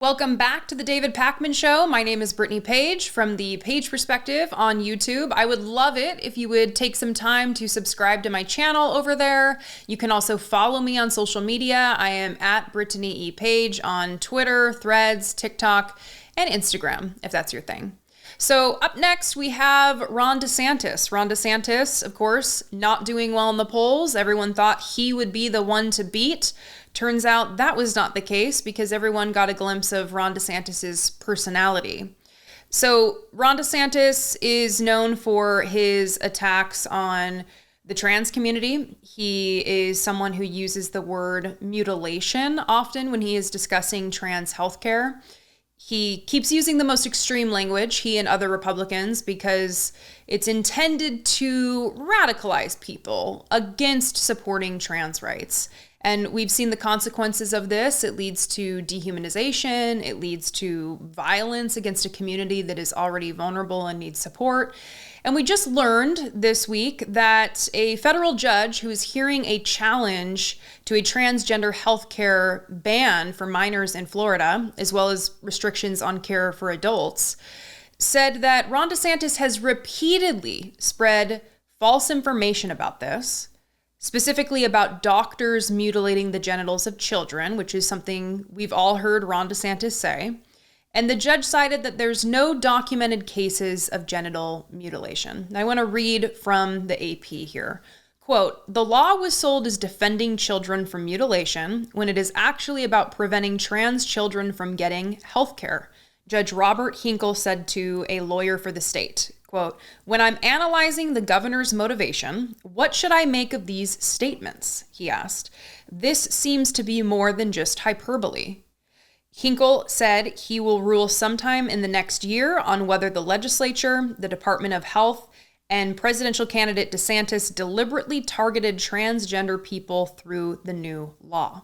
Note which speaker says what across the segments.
Speaker 1: Welcome back to the David Pakman Show. My name is Brittany Page from the Page Perspective on YouTube. I would love it if you would take some time to subscribe to my channel over there. You can also follow me on social media. I am at Brittany E. Page on Twitter, Threads, TikTok, and Instagram, if that's your thing. So up next, we have Ron DeSantis. Ron DeSantis, of course, not doing well in the polls. Everyone thought he would be the one to beat. Turns out that was not the case because everyone got a glimpse of Ron DeSantis's personality. So Ron DeSantis is known for his attacks on the trans community. He is someone who uses the word mutilation often when he is discussing trans healthcare. He keeps using the most extreme language, he and other Republicans, because it's intended to radicalize people against supporting trans rights. And we've seen the consequences of this. It leads to dehumanization. It leads to violence against a community that is already vulnerable and needs support. And we just learned this week that a federal judge who is hearing a challenge to a transgender healthcare ban for minors in Florida, as well as restrictions on care for adults, said that Ron DeSantis has repeatedly spread false information about this, specifically about doctors mutilating the genitals of children, which is something we've all heard Ron DeSantis say. And the judge cited that there's no documented cases of genital mutilation. I want to read from the AP here. Quote, "The law was sold as defending children from mutilation when it is actually about preventing trans children from getting health care," Judge Robert Hinkle said to a lawyer for the state. Quote, "When I'm analyzing the governor's motivation, what should I make of these statements?" he asked. "This seems to be more than just hyperbole." Hinkle said he will rule sometime in the next year on whether the legislature, the Department of Health, and presidential candidate DeSantis deliberately targeted transgender people through the new law.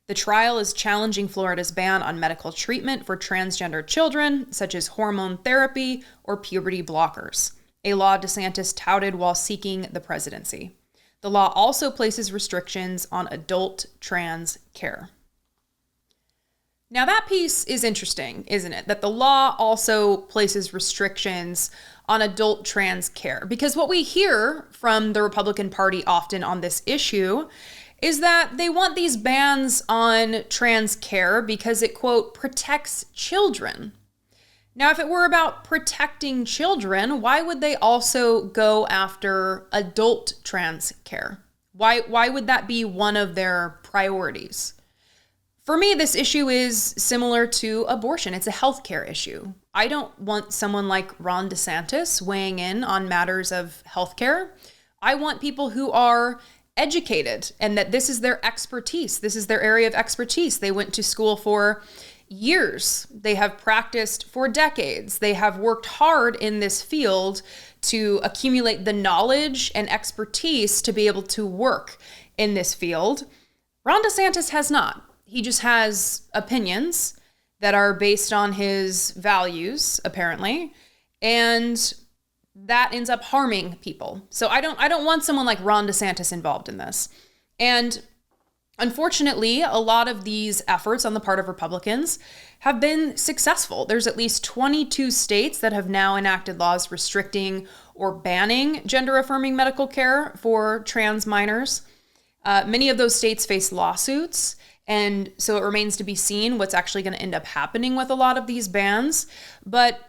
Speaker 1: The trial is challenging Florida's ban on medical treatment for transgender children, such as hormone therapy or puberty blockers, a law DeSantis touted while seeking the presidency. The law also places restrictions on adult trans care. Now that piece is interesting, isn't it? That the law also places restrictions on adult trans care. Because what we hear from the Republican Party often on this issue is that they want these bans on trans care because it, quote, protects children. Now, if it were about protecting children, why would they also go after adult trans care? Why would that be one of their priorities? For me, this issue is similar to abortion. It's a healthcare issue. I don't want someone like Ron DeSantis weighing in on matters of healthcare. I want people who are educated and that this is their expertise. This is their area of expertise. They went to school for years. They have practiced for decades. They have worked hard in this field to accumulate the knowledge and expertise to be able to work in this field. Ron DeSantis has not. He just has opinions that are based on his values, apparently, and that ends up harming people. So I don't want someone like Ron DeSantis involved in this. And unfortunately, a lot of these efforts on the part of Republicans have been successful. There's at least 22 states that have now enacted laws restricting or banning gender-affirming medical care for trans minors. Many of those states face lawsuits. And so it remains to be seen what's actually going to end up happening with a lot of these bans. But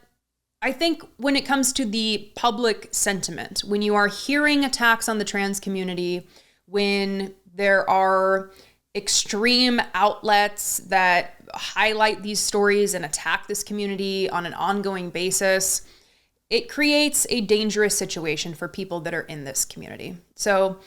Speaker 1: I think when it comes to the public sentiment, when you are hearing attacks on the trans community, when there are extreme outlets that highlight these stories and attack this community on an ongoing basis, it creates a dangerous situation for people that are in this community. So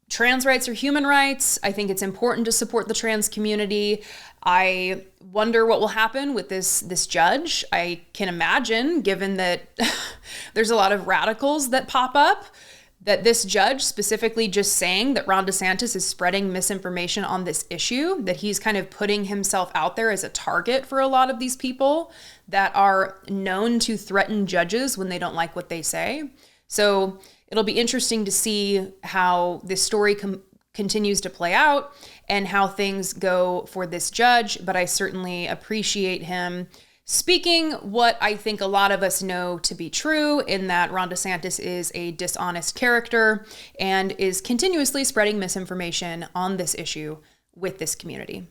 Speaker 1: trans rights are human rights. I think it's important to support the trans community. I wonder what will happen with this judge. I can imagine, given that there's a lot of radicals that pop up, that this judge specifically just saying that Ron DeSantis is spreading misinformation on this issue, that he's kind of putting himself out there as a target for a lot of these people that are known to threaten judges when they don't like what they say. So it'll be interesting to see how this story continues to play out. and how things go for this judge, but I certainly appreciate him speaking what I think a lot of us know to be true, in that Ron DeSantis is a dishonest character and is continuously spreading misinformation on this issue with this community.